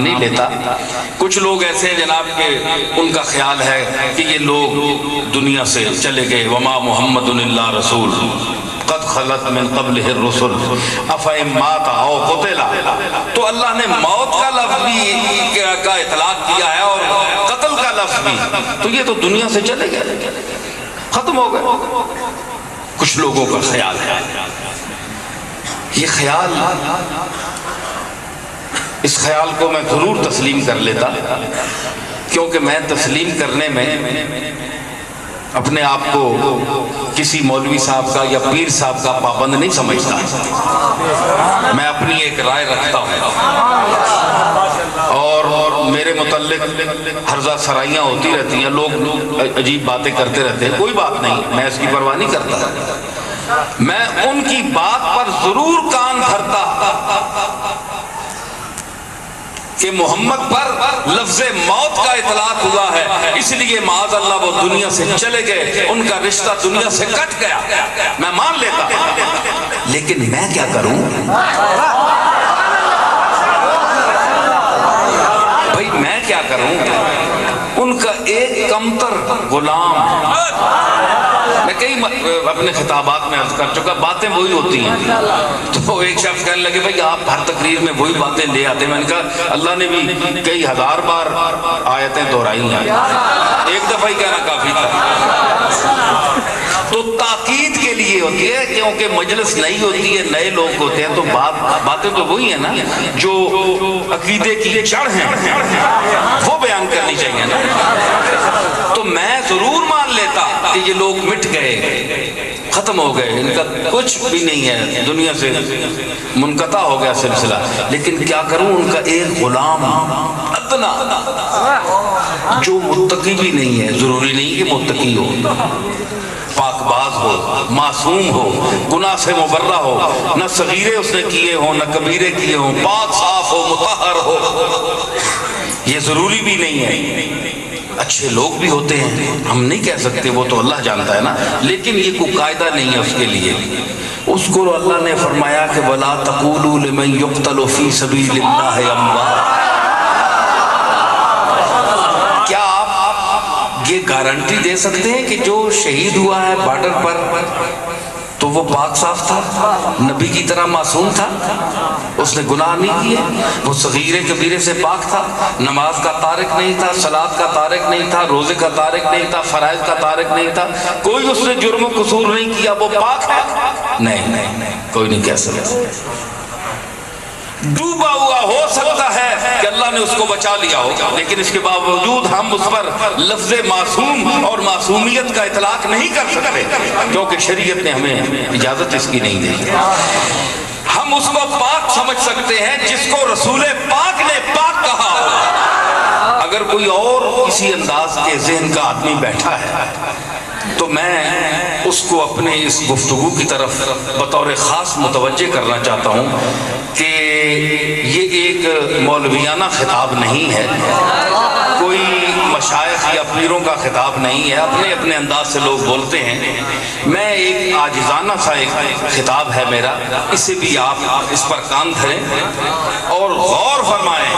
نہیں لیتا۔ کچھ لوگ ایسے ہیں جناب کہ ان کا خیال ہے کہ یہ لوگ دنیا سے چلے گئے، وما محمد الا رسول قد خلت من قبلہ الرسل افئن مات او قتل، تو اللہ نے موت کا لفظ بھی کا اطلاق کیا ہے اور قتل کا لفظ بھی، تو یہ تو دنیا سے چلے گئے، ختم ہو گئے۔ کچھ لوگوں کا خیال ہے، یہ خیال، اس خیال کو میں ضرور تسلیم کر لیتا، کیونکہ میں تسلیم کرنے میں اپنے آپ کو کسی مولوی صاحب کا یا پیر صاحب کا پابند نہیں سمجھتا، میں اپنی ایک رائے رکھتا ہوں اور میرے متعلق ہرزہ سرائیاں ہوتی رہتی ہیں، لوگ عجیب باتیں کرتے رہتے ہیں، کوئی بات نہیں، میں اس کی پرواہ نہیں کرتا، میں ان کی بات پر ضرور کان دھرتا کہ محمد پر لفظ موت کا اطلاق ہوا ہے، اس لیے معاذ اللہ وہ دنیا سے چلے گئے، ان کا رشتہ دنیا سے کٹ گیا، میں مان لیتا، لیکن میں کیا کروں؟ بھائی میں کیا کروں؟ ان کا ایک کمتر غلام، میں کئی اپنے خطابات میں عرض کر چکا، باتیں وہی ہوتی ہیں، تو ایک شخص کہنے لگے بھائی آپ ہر تقریر میں وہی باتیں لے آتے ہیں، میں نے کہا اللہ نے بھی کئی ہزار بار آیتیں دہرائی ہیں، ایک دفعہ ہی کہنا کافی تھا۔ تو تاکید کے لیے ہوتی ہے، کیونکہ مجلس نئی ہوتی ہے، نئے لوگ ہوتے ہیں، تو باتیں تو وہی ہیں نا جو عقیدے کی جڑ ہیں، وہ بیان کرنی چاہیے نا۔ تو میں ضرور مان لیتا کہ یہ لوگ مٹ گئے، ختم ہو گئے، ان کا کچھ بھی نہیں ہے، دنیا سے منقطع ہو گیا سلسلہ، لیکن کیا کروں؟ ان کا ایک غلام ادنا جو متقی بھی نہیں ہے، ضروری نہیں کہ متقی ہو، پاک باز ہو، معصوم ہو، گناہ سے مبرہ ہو، نہ صغیرے اس نے کیے ہوں نہ کبیرے کیے ہوں، پاک صاف ہو، مطہر ہو، یہ ضروری بھی نہیں ہے۔ اچھے لوگ بھی ہوتے ہیں، ہم نہیں کہہ سکتے، وہ تو اللہ جانتا ہے نا، لیکن یہ کوئی قاعدہ نہیں ہے اس کے لیے۔ اس کو اللہ نے فرمایا کہ وَلَا تَقُولُوا لِمَنْ يُقْتَلُ فِي سَبِيلِ اللَّهِ أَمْوَاتٌ، کیا آپ یہ گارنٹی دے سکتے ہیں کہ جو شہید ہوا ہے بارڈر پر تو وہ پاک صاف تھا، نبی کی طرح معصوم تھا، اس نے گناہ نہیں کیے، وہ صغیرے کبیرے سے پاک تھا، نماز کا تارک نہیں تھا، صلاۃ کا تارک نہیں تھا، روزے کا تارک نہیں تھا، فرائض کا تارک نہیں تھا، کوئی اس نے جرم و قصور نہیں کیا، وہ پاک ہے؟ نہیں، کوئی نہیں کہہ سکتا۔ ڈوبا ہوا ہو سکتا ہے کہ اللہ نے اس کو بچا لیا ہو، لیکن اس کے باوجود ہم اس پر لفظ معصوم اور معصومیت کا اطلاق نہیں کر سکتے، کیونکہ شریعت نے ہمیں اجازت اس کی نہیں دی۔ ہم اس کو پاک سمجھ سکتے ہیں جس کو رسول پاک نے پاک کہا ہو۔ اگر کوئی اور کسی انداز کے ذہن کا آدمی بیٹھا ہے تو میں اس کو اپنے اس گفتگو کی طرف بطور خاص متوجہ کرنا چاہتا ہوں کہ یہ ایک مولویانہ خطاب نہیں ہے، کوئی مشائخ یا پیروں کا خطاب نہیں ہے، اپنے اپنے انداز سے لوگ بولتے ہیں، میں ایک عاجزانہ سا ایک خطاب ہے میرا، اسے بھی آپ اس پر کان دھریں اور غور فرمائیں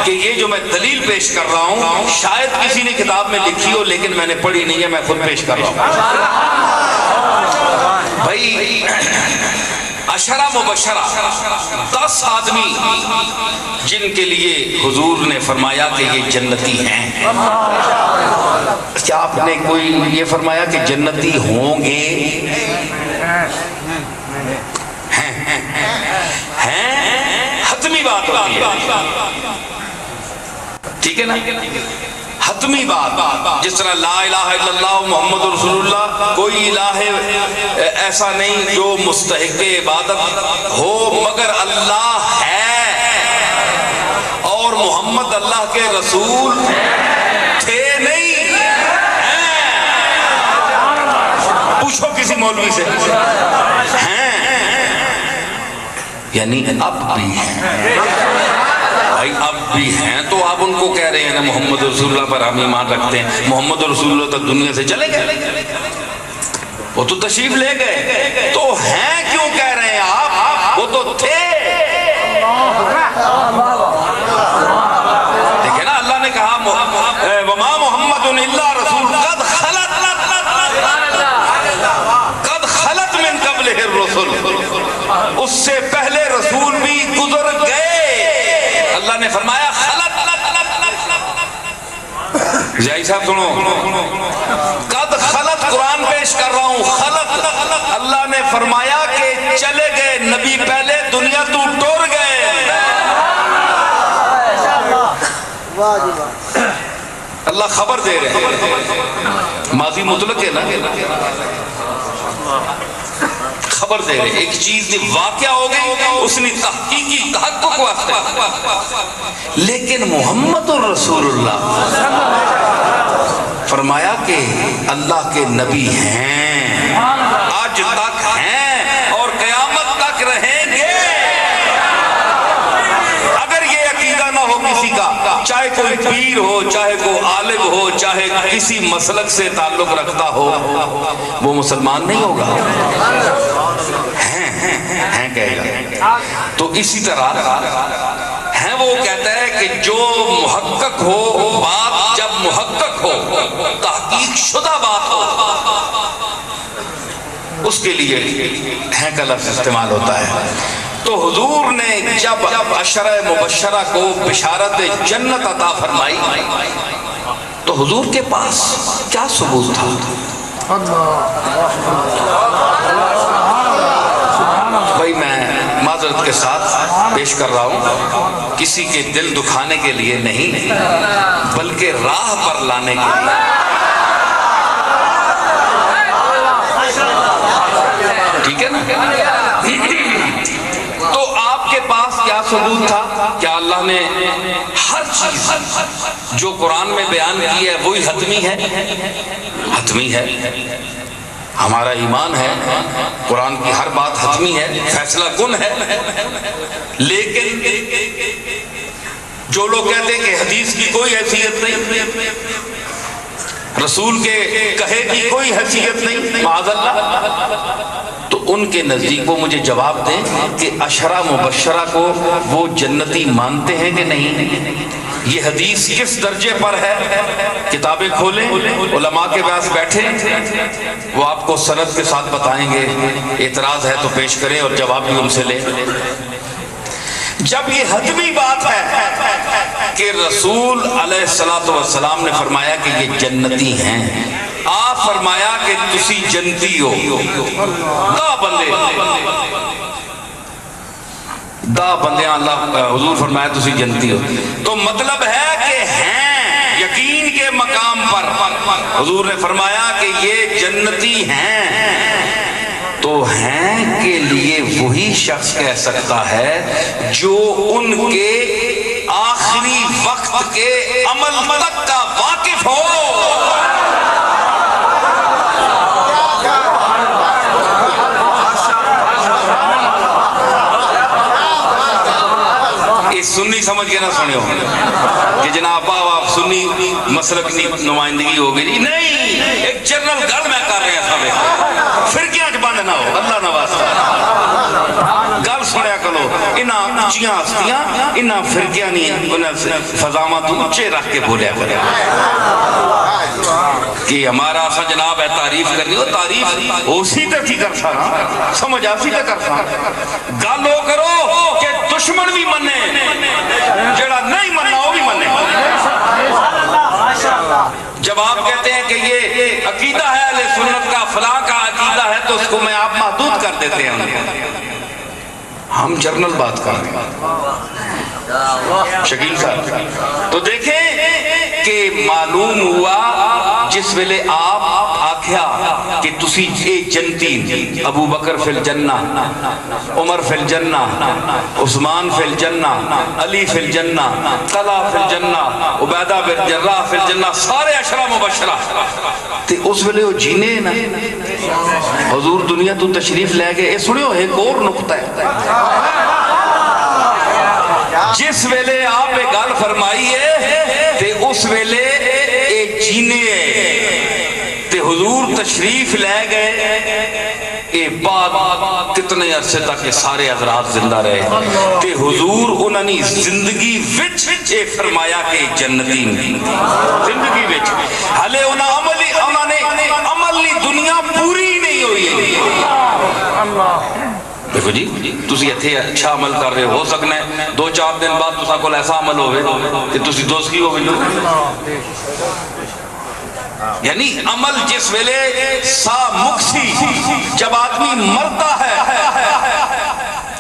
کہ یہ جو میں دلیل پیش کر رہا ہوں شاید کسی نے کتاب میں لکھی ہو لیکن میں نے پڑھی نہیں ہے، میں خود پیش کر رہا ہوں۔ بھائی عشرہ مبشرہ 10 آدمی جن کے لیے حضور نے فرمایا کہ یہ جنتی ہیں، کیا آپ نے کوئی یہ فرمایا کہ جنتی ہوں گے؟ ہیں، حتمی بات ہوتی ہے، ٹھیک ہے نا، حتمی بات، جس طرح لا الہ الا اللہ محمد رسول اللہ، کوئی الہ ایسا نہیں جو مستحق عبادت ہو مگر اللہ ہے، اور محمد اللہ کے رسول تھے نہیں ہیں، پوچھو کسی مولوی سے، ہیں یعنی اب بھی ہیں، بھائی اب بھی ہیں، تو آپ ان کو کہہ رہے ہیں نا محمد رسول اللہ پر ہم ایمان رکھتے ہیں، محمد رسول اللہ تک دنیا سے چلے گئے، وہ تو تشریف لے گئے، تو ہیں کیوں کہہ رہے ہیں آپ؟ وہ تو تھے، الا رسول قد خلت من قبلہ الرسل، اس سے پہلے رسول بھی گزر گئے۔ اللہ نے فرمایا خلت، جائی صاحب سنو، قد خلت قرآن پیش کر رہا ہوں، خلت اللہ نے فرمایا کہ چلے گئے نبی پہلے، دنیا تو ٹور گئے۔ اللہ خبر دے رہے ہیں، ماضی مطلق ہے نا، خبر دے رہے ایک چیز نے واقعہ ہو گئی، اس نے تحقیقی تحقق واسطے، لیکن محمد الرسول اللہ فرمایا کہ اللہ کے نبی ہیں، آج تک ہیں اور قیامت تک رہیں گے۔ اگر یہ عقیدہ نہ ہو کسی کا، چاہے کوئی پیر ہو، چاہے کوئی عالم ہو، چاہے کسی مسلک سے تعلق رکھتا ہو، وہ مسلمان نہیں ہوگا، ہیں کہے گا۔ تو اسی طرح ہیں، وہ کہتا ہے کہ جو محقق ہو، بات جب محقق ہو، تحقیق شدہ بات ہو، اس کے لیے ہیں کا لفظ استعمال ہوتا ہے۔ تو حضور نے جب عشرہ مبشرہ کو بشارت جنت عطا فرمائی، تو حضور کے پاس کیا ثبوت تھا؟ بھائی میں معذرت کے ساتھ پیش کر رہا ہوں، کسی کے دل دکھانے کے لیے نہیں، بلکہ راہ پر لانے کے لیے۔ ٹھیک ہے نا؟ تو آپ کے پاس کیا ثبوت تھا؟ کیا اللہ نے ہر چیز جو قرآن میں بیان کی ہے وہی حتمی ہے؟ حتمی ہے، ہمارا ایمان ہے، قرآن کی ہر بات حتمی ہے، فیصلہ کن ہے۔ لیکن جو لوگ کہتے ہیں کہ حدیث کی کوئی حیثیت نہیں، رسول کے کہے کی کوئی حیثیت نہیں، معاذ اللہ، تو ان کے نزدیک وہ مجھے جواب دیں کہ عشرہ مبشرہ کو وہ جنتی مانتے ہیں کہ نہیں؟ یہ حدیث کس درجے پر ہے؟ کتابیں کھولیں، علماء کے پاس بیٹھیں، وہ آپ کو سند کے ساتھ بتائیں گے۔ اعتراض ہے تو پیش کریں اور جواب بھی ان سے لیں۔ جب یہ حتمی بات ہے کہ رسول علیہ السلام نے فرمایا کہ یہ جنتی ہیں، آپ فرمایا کہ تسی جنتی ہو، دا بندے اللہ، حضور فرمایا تسی جنتی ہو، تو مطلب ہے کہ ہیں، یقین کے مقام پر حضور نے فرمایا کہ یہ جنتی ہیں۔ تو ہیں کے لیے وہی شخص کہہ سکتا ہے جو ان کے آخری وقت کے عمل تک کا واقف ہو۔ سنی سمجھ کے نہ سنے ہو کہ جناب آپ سنی مسلک کی نمائندگی ہو گئی، نہیں، ایک جنرل گل میں کر رہے ہیں سب، فرقیاں چ بند نہ ہو، اللہ نہ واسطہ گل سنیا کرو۔ انہاں اونچیاں ہستیاں، انہاں فرقیاں نہیں، انہاں فضامت اونچے رکھ کے بولیا کرے کہ ہمارا سا جناب ہے تعریف کرنی، وہ تعریف اسی تے کی کرتا نا، سمجھ آسی تے کرتا گل ہو کرو کہ دشمن بھی منے، جڑا نہیں مننا وہ بھی منے۔ جب آپ کہتے ہیں کہ یہ عقیدہ ہے اہل سنت کا، فلاں کا عقیدہ ہے، تو اس کو میں آپ محدود کر دیتے ہیں، ہم جرنل بات کر رہے ہیں شکیل صاحب۔ تو دیکھیں کہ معلوم ہوا جس ویلے آپ آکھیا کہ تسی اے جنتی، ابو بکر فی الجنہ، عمر فی الجنہ، عثمان فی الجنہ، علی فی الجنہ، طلحہ فی الجنہ، عبیدہ بن جراح فی الجنہ، سارے عشرہ مبشرہ، تے اس ویلے وہ جینے نا حضور دنیا تو تشریف لے گئے۔ سنیو ایک اور نقطہ ہے، جس ویلے آپ گل فرمائیے تے اس ویلے اے جینے تے حضور تشریف لے گئے، اے بعد کتنے عرصے تک یہ سارے حضرات زندہ رہے تے حضور انہوں نے زندگی وچ اے فرمایا کہ جنتی زندگی وچ ہلے انہوں نے عملی دنیا پوری نہیں ہوئی دیکھو جی تسی اتھے اچھا عمل کر رہے ہو سکنا ہے 2-4 دن بعد تسا کول ایسا عمل ہوئے کہ تسی دوستی ہو گئی یعنی عمل جس ویلے سا مکسی جب آدمی مرتا ہے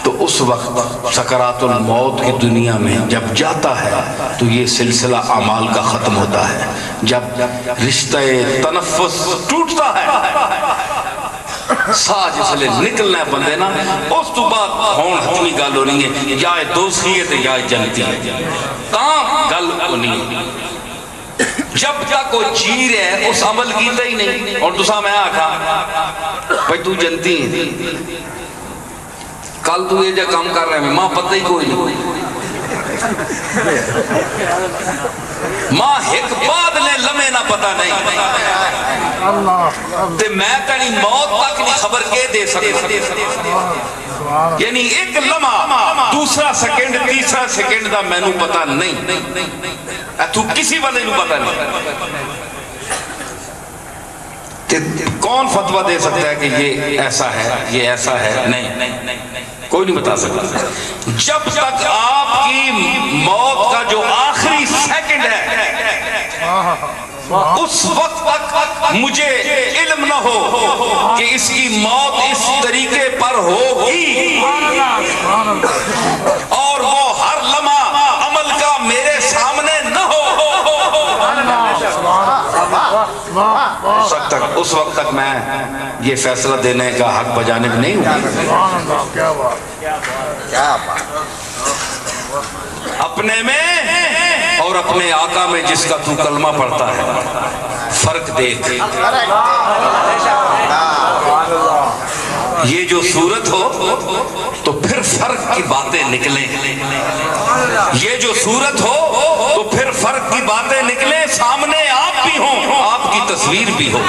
تو اس وقت سکرات الموت کی دنیا میں جب جاتا ہے تو یہ سلسلہ اعمال کا ختم ہوتا ہے جب رشتہ تنفس ٹوٹتا ہے سا جس لئے نکلنا ہے بندے نا اس تو بعد ہون حتمی گل ہونی ہے یا دوستی ہے یا جنتی ہے تاں گل ہونی ہے جب تک وہ جی رہے اس عمل کیتا ہی نہیں اور دوسرا میں آکھا بھائی تو جنتی ہے کل تو یہ جا کام کر رہے ہیں ماں پتہ ہی کوئی نہیں ماں ایک بعد نے لمحے نہ پتہ نہیں تے میں کہیں موت تک نہیں خبر کے دے سکتا یعنی ایک لمحہ دوسرا سیکنڈ تیسرا سیکنڈ دا میں نو پتہ نہیں تو کسی بندے نو پتہ نہیں کون فتویٰ دے سکتا ہے کہ یہ ایسا ہے یہ ایسا ہے نہیں کوئی نہیں بتا سکتا جب تک آپ کی موت کا جو آخری سیکنڈ ہے اس وقت تک مجھے علم نہ ہو کہ اس کی موت اس طریقے پر ہوگی اور وہ ہر لمحہ عمل کا میرے سامنے نہ ہو اس وقت تک میں یہ فیصلہ دینے کا حق بجانب نہیں ہوں اپنے میں اور اپنے آقا میں جس کا تو کلمہ پڑھتا ہے فرق دیکھ یہ جو صورت ہو تو پھر فرق کی باتیں نکلیں یہ جو صورت ہو تو پھر فرق کی باتیں نکلیں سامنے آپ بھی ہوں آپ کی تصویر بھی ہو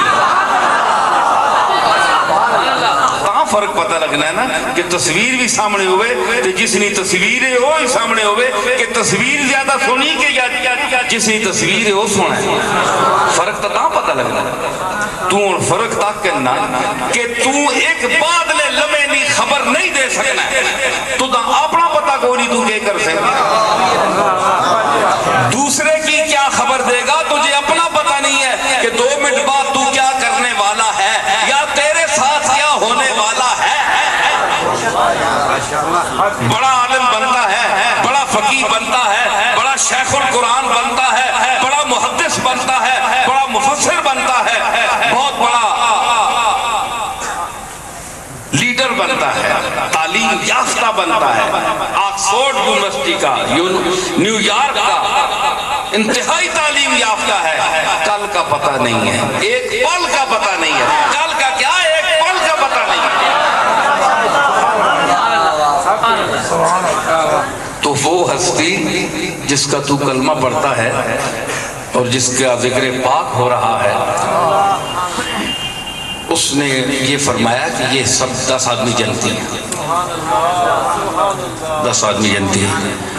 کہاں فرق پتہ لگنا ہے نا کہ تصویر بھی سامنے ہوئے تو جس نے تصویر ہے وہ ہی سامنے ہوئے کہ تصویر زیادہ سونی کہ جس نے تصویر ہے وہ سونا ہے فرق تو کہاں پتہ لگنا ہے تو فرق تک کرنا کہ تو ایک بادلے لمحے نہیں خبر نہیں دے سکنا ہے تو اپنا پتہ کو نہیں تو کیا کر سکتا دوسرے کی کیا خبر دے گا تجھے اپنا پتہ نہیں ہے کہ 2 منٹ بعد تو کیا کرنے والا ہے یا تیرے ساتھ کیا ہونے والا ہے بڑا عالم بنتا ہے بڑا فقیہ بنتا ہے بڑا شیخ القرآن بنتا ہے بڑا محدث بنتا ہے بڑا مفسر بنتا ہے بہت بڑا لیڈر بنتا ہے تعلیم یافتہ بنتا ہے آکسفورڈ یونیورسٹی کا نیو یارک کا انتہائی تعلیم یافتہ ہے کل کا پتہ نہیں ہے ایک پل کا پتہ نہیں ہے کل کا کیا ایک پل کا پتہ نہیں ہے تو وہ ہستی جس کا تو کلمہ پڑھتا ہے اور جس کا ذکر پاک ہو رہا ہے اس نے یہ فرمایا کہ یہ سب 10 آدمی جنتی ہیں 10 آدمی جنتی ہیں